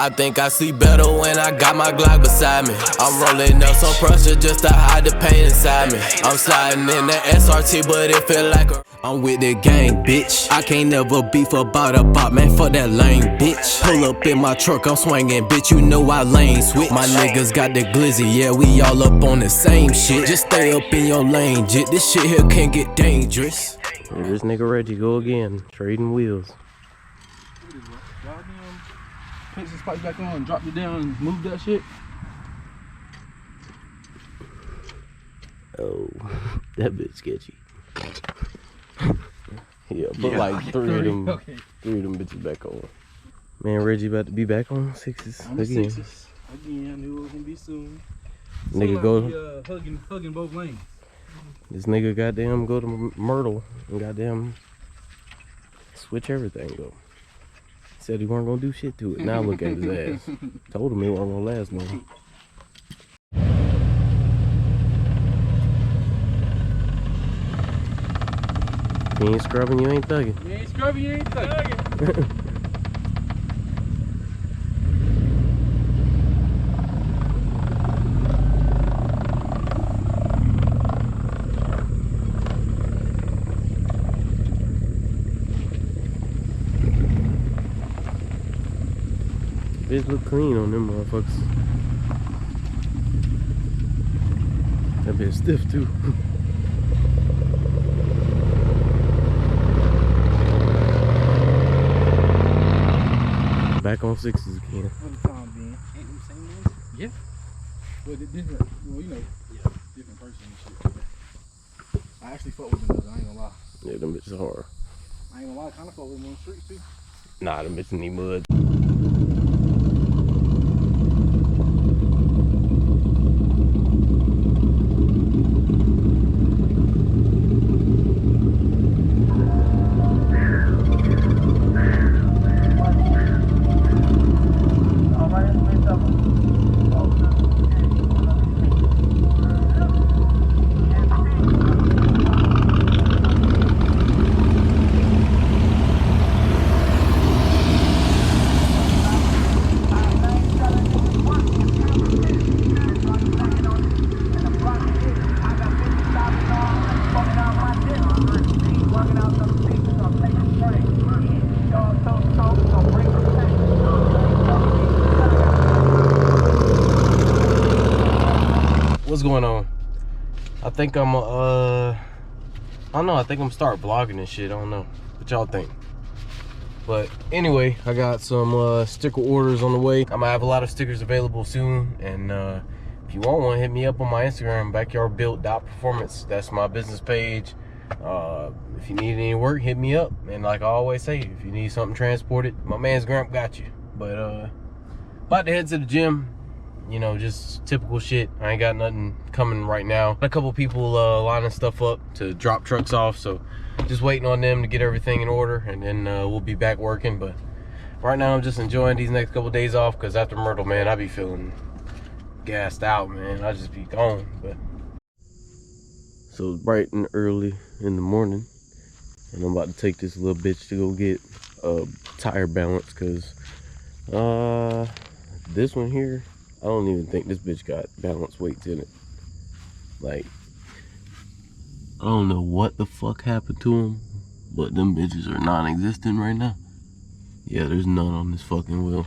I think I see better when I got my Glock beside me. I'm rolling up some pressure just to hide the pain inside me. I'm sliding in the SRT, but it feel like I'm with the gang, bitch. I can't never beef about a bop, man, fuck that lame, bitch. Pull up in my truck, I'm swinging, bitch, you know I lane switch. My niggas got the glizzy, yeah, we all up on the same shit. Just stay up in your lane, jit, this shit here can get dangerous. Here this nigga Reggie go again, trading wheels. Pinch the spikes back on, drop it down, move that shit. Oh, that bitch sketchy. Yeah, put like three of them bitches back on. Man, Reggie about to be back on sixes again. Again, I knew it was gonna be soon. Nigga go. Hugging both lanes. This nigga goddamn go to Myrtle and goddamn switch everything up. Said he weren't gonna do shit to it. Now look at his ass. Told him it wasn't gonna last long. If you ain't scrubbing, you ain't thugging. You ain't scrubbing, you ain't thugging. Bitch look clean on them motherfuckers. That bitch stiff too. Back on sixes again. What the time being? Ain't them same ones? Yeah. Well, different. Well, you know, yeah, different person and shit. I actually fuck with them though. I ain't gonna lie. Yeah, them bitches hard. I ain't gonna lie. I kind of fuck with them on the streets too. Nah, them bitches need mud. What's going on? I think I'm I don't know, I think I'm gonna start vlogging and shit. I don't know what y'all think. But anyway, I got some sticker orders on the way. I'm gonna have a lot of stickers available soon, and if you want one, hit me up on my Instagram, backyardbuilt.performance. That's my business page. If you need any work, hit me up. And like I always say, if you need something transported, my man's Gramp got you. But about to head to the gym. You know, just typical shit. I ain't got nothing coming right now. A couple people lining stuff up to drop trucks off, so just waiting on them to get everything in order, and then we'll be back working. But right now I'm just enjoying these next couple days off, because after Myrtle, man, I be feeling gassed out, man. I just be gone. But so it's bright and early in the morning, and I'm about to take this little bitch to go get a tire balance, because this one here, I don't even think this bitch got balance weights in it. Like, I don't know what the fuck happened to them, but them bitches are non-existent right now. Yeah, there's none on this fucking wheel.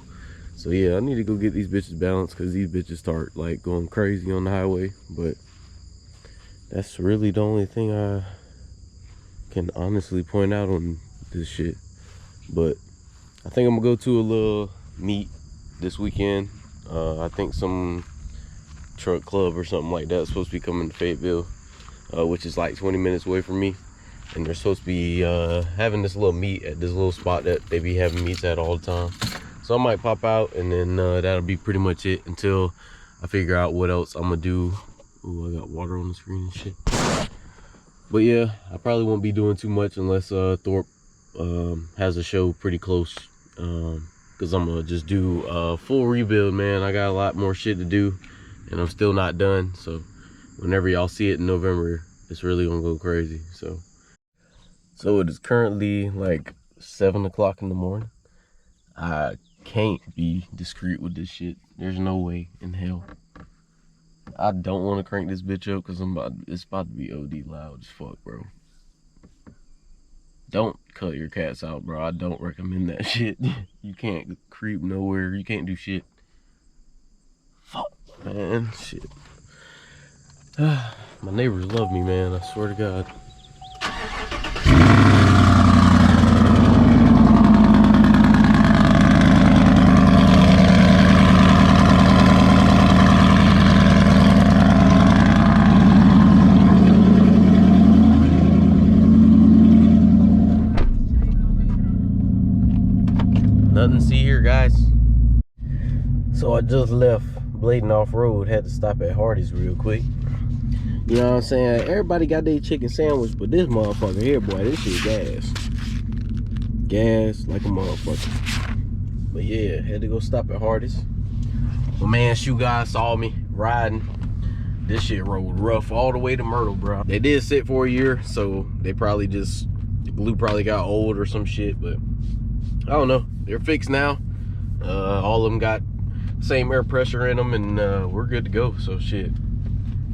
So yeah, I need to go get these bitches balanced, because these bitches start like going crazy on the highway. But that's really the only thing I can honestly point out on this shit. But I think I'm gonna go to a little meet this weekend. I think some truck club or something like that is supposed to be coming to Fayetteville, which is like 20 minutes away from me. And they're supposed to be having this little meet at this little spot that they be having meets at all the time. So I might pop out, and then that'll be pretty much it until I figure out what else I'm gonna do. Ooh, I got water on the screen and shit. But yeah, I probably won't be doing too much unless Thorpe has a show pretty close. Because I'm gonna just do a full rebuild, man. I got a lot more shit to do, and I'm still not done. So whenever y'all see it in November, it's really gonna go crazy. So it is currently like 7 o'clock in the morning. I can't be discreet with this shit. There's no way in hell. I don't want to crank this bitch up because it's about to be OD loud as fuck, bro. Don't cut your cats out, bro. I don't recommend that shit. You can't creep nowhere. You can't do shit. Fuck, man. Shit. My neighbors love me, man. I swear to God. Nothing to see here, guys. So I just left Bladen off road. Had to stop at Hardee's real quick. You know what I'm saying? Everybody got their chicken sandwich, but this motherfucker here, boy, this shit gas. Gas like a motherfucker. But yeah, had to go stop at Hardee's. My man Shoe Guy saw me riding. This shit rolled rough all the way to Myrtle, bro. They did sit for a year, so they probably just, the glue probably got old or some shit, but I don't know. They're fixed now. All of them got same air pressure in them, and we're good to go. So shit,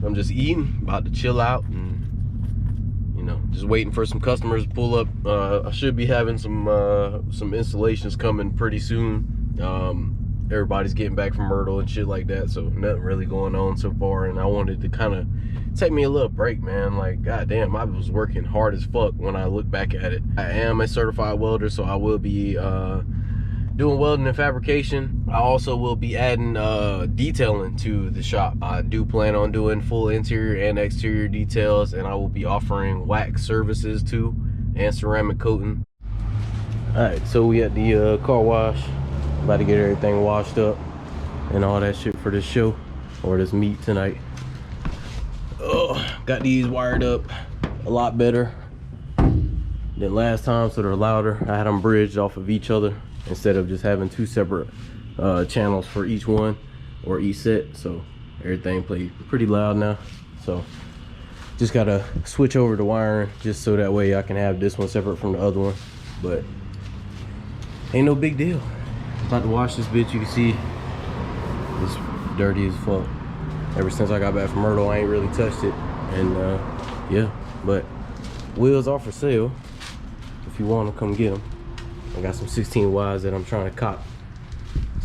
I'm just eating, about to chill out, and you know, just waiting for some customers to pull up. I should be having some installations coming pretty soon. Everybody's getting back from Myrtle and shit like that, so nothing really going on so far. And I wanted to kind of take me a little break, man. Like, goddamn, I was working hard as fuck when I look back at it. I am a certified welder, so I will be doing welding and fabrication. I also will be adding detailing to the shop. I do plan on doing full interior and exterior details, and I will be offering wax services too, and ceramic coating. All right, so we at the car wash, about to get everything washed up and all that shit for this show, or this meet tonight. Oh, got these wired up a lot better than last time, so they're louder. I had them bridged off of each other instead of just having two separate channels for each one or each set, so everything plays pretty loud now. So just gotta switch over to wiring just so that way I can have this one separate from the other one, but ain't no big deal. About to wash this bitch. You can see it's dirty as fuck. Ever since I got back from Myrtle, I ain't really touched it. And yeah, but wheels are for sale if you want to come get them. I got some 16 Ys that I'm trying to cop,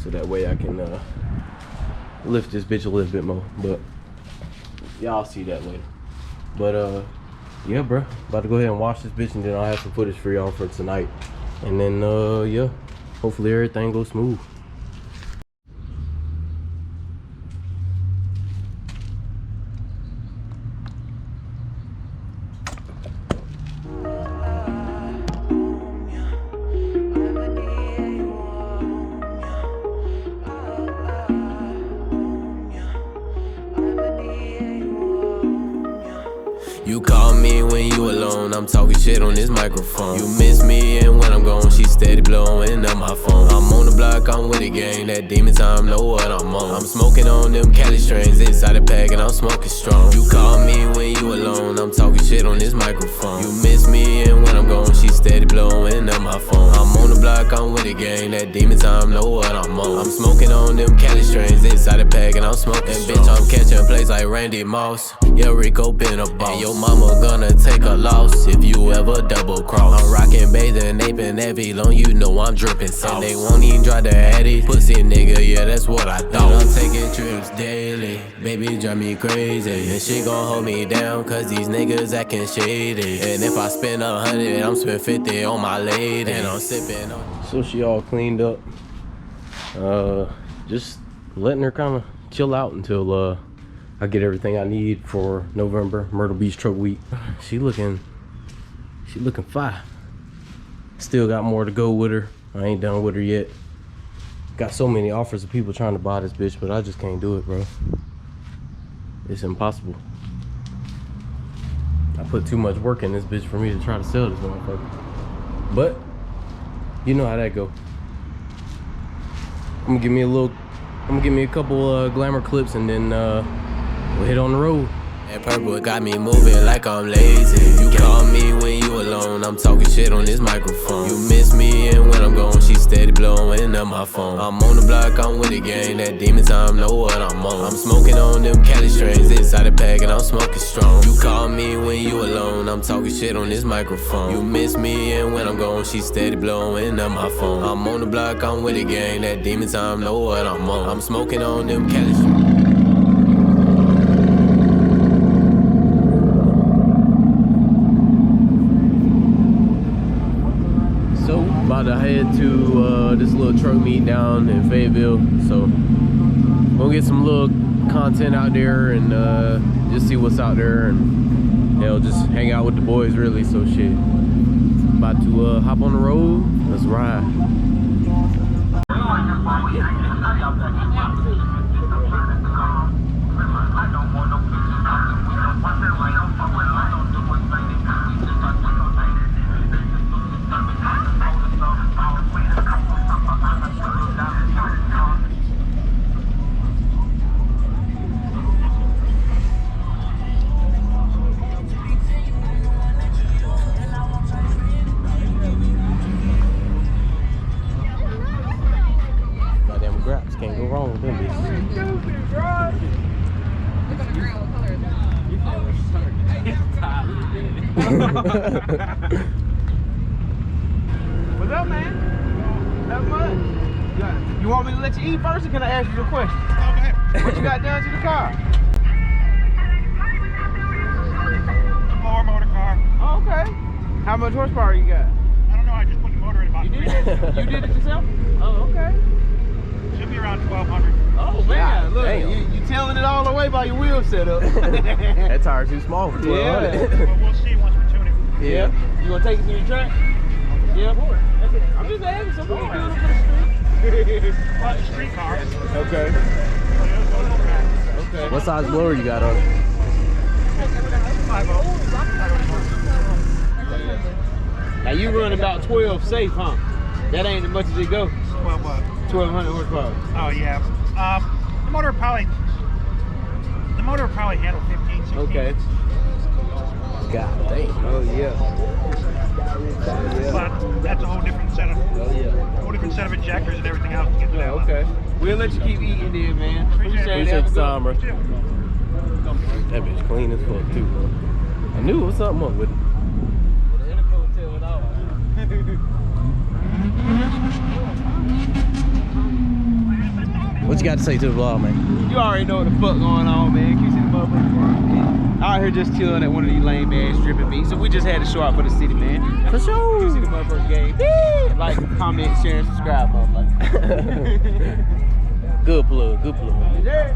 so that way I can lift this bitch a little bit more. But y'all see that later. But yeah, bro, about to go ahead and wash this bitch, and then I'll have some footage for y'all for tonight. And then yeah, hopefully everything goes smooth. You call me when you alone, I'm talking shit on this microphone. You miss me, and when I'm gone, she steady blowing up my phone. I'm on the block, I'm with the gang, that demon time, know what I'm on. I'm smoking on them Cali strains, inside the pack, and I'm smoking strong. You call me when you alone, I'm talking shit on this microphone. You miss me, and when I'm gone, she steady blowing up my phone. I'm on the block, I'm with the gang, that demon time, know what I'm on. I'm smoking on them Cali strains, inside the pack, and I'm smoking strong. Bitch, I'm catching plays like Randy Moss. Yeah, Rico been a boss. And your mama gonna take a loss if you ever double cross. I'm rockin' bathing, aping heavy long, you know I'm drippin' sauce. And they won't even try to add it. Pussy nigga, yeah, that's what I thought. And I'm taking trips daily, baby drive me crazy. And she gon' hold me down, cause these niggas actin' shady. And if I spend 100, I'm spend 50 on my lady. And I'm sippin' on. So she all cleaned up. Just letting her kind of chill out until I get everything I need for November, Myrtle Beach Truck Week. She looking fine. Still got more to go with her. I ain't done with her yet. Got so many offers of people trying to buy this bitch, but I just can't do it, bro. It's impossible. I put too much work in this bitch for me to try to sell this motherfucker. But you know how that go. I'm gonna give me a couple glamour clips, and then we'll hit on the road. That purple got me moving like I'm lazy. You call me when you alone, I'm talking shit on this microphone. You miss me and when I'm gone, she steady blowing up my phone. I'm on the block, I'm with the gang, that demon time know what I'm on. I'm smoking on them Cali strains inside the pack and I'm smoking strong. You call me when you alone, I'm talking shit on this microphone. You miss me and when I'm gone, she steady blowing up my phone. I'm on the block, I'm with the gang, that demon time know what I'm on. I'm smoking on them Cali strains. About to head to this little truck meet down in Fayetteville, so gonna get some little content out there and just see what's out there and hell, just hang out with the boys really. So shit, about to hop on the road. Let's ride. Can't go wrong with them bitches. Look on the ground, what color is it? What's up, man? Not much. You want me to let you eat first, or can I ask you a question? Okay. What you got done to the car? A blower motor car. Oh, okay. How much horsepower you got? I don't know, I just put the motor in about You did it? You did it yourself? Oh, okay. Should be around 1,200. Oh, man. God, look, damn. you telling it all the way by your wheel setup. That tire's too small for 1200. But we'll see once we tune it. Yeah. You gonna take it to the track? Yeah. I'm just asking, some people doing it for the street. Well, it's a street car. Okay. Okay. What size blower you got on? 5.0. Now you run about 12 safe, huh? That ain't as much as it goes. 12 what? 1,200 horsepower. Oh yeah. The motor would probably handle 15, 16. Okay. God damn. Oh yeah. But that's a whole different set of whole different set of injectors and everything else to get to that level. Okay. We'll let you keep eating there, man. Appreciate it. the time, bro. That bitch clean as fuck too, bro. I knew it was something up with it. What you got to say to the vlog, man? You already know what the fuck going on, man. Keep seeing the motherfuckers out here just chilling at one of these lame ass stripping meets. So we just had to show out for the city, man. For sure. You see the motherfucking game. Like, comment, share, and subscribe, motherfucker. Good plug, good plug. Yeah.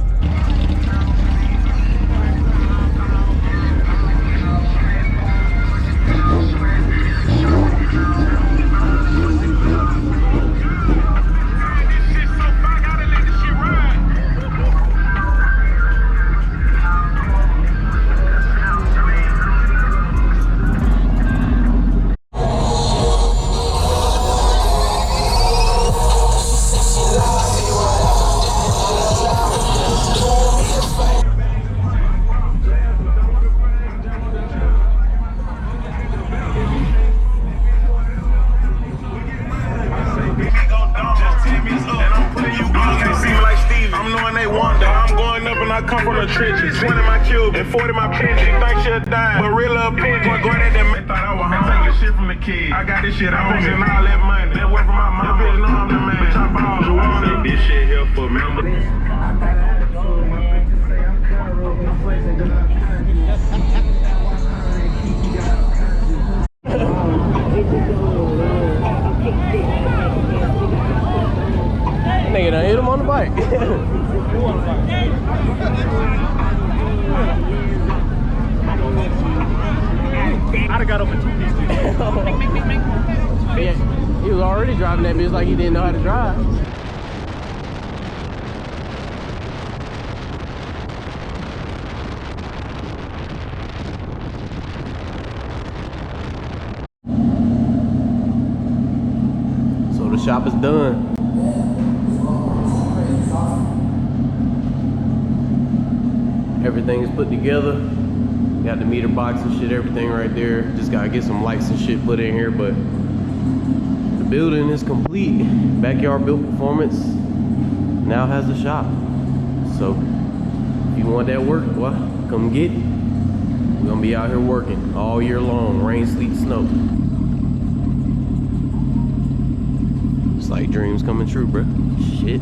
I come from the trenches. 20 my cube and 40 my pinch. She think she'll die, but real little pinch. Boy, going at them, thought I was home. Taking shit from the kids. I got this shit on me and all that money. That work for my mom. Bitch know I'm the man. Bitch, I ball. You want this shit here for me. Nigga done hit him on the bike. I'd have got up in 2 pieces. Yeah, he was already driving that bitch like he didn't know how to drive. So the shop is done. Everything is put together. Got the meter box and shit, everything right there. Just gotta get some lights and shit put in here, but the building is complete. Backyard Built Performance now has a shop. So if you want that work, well, come get it. We're gonna be out here working all year long, rain, sleet, snow. It's like dreams coming true, bro. Shit.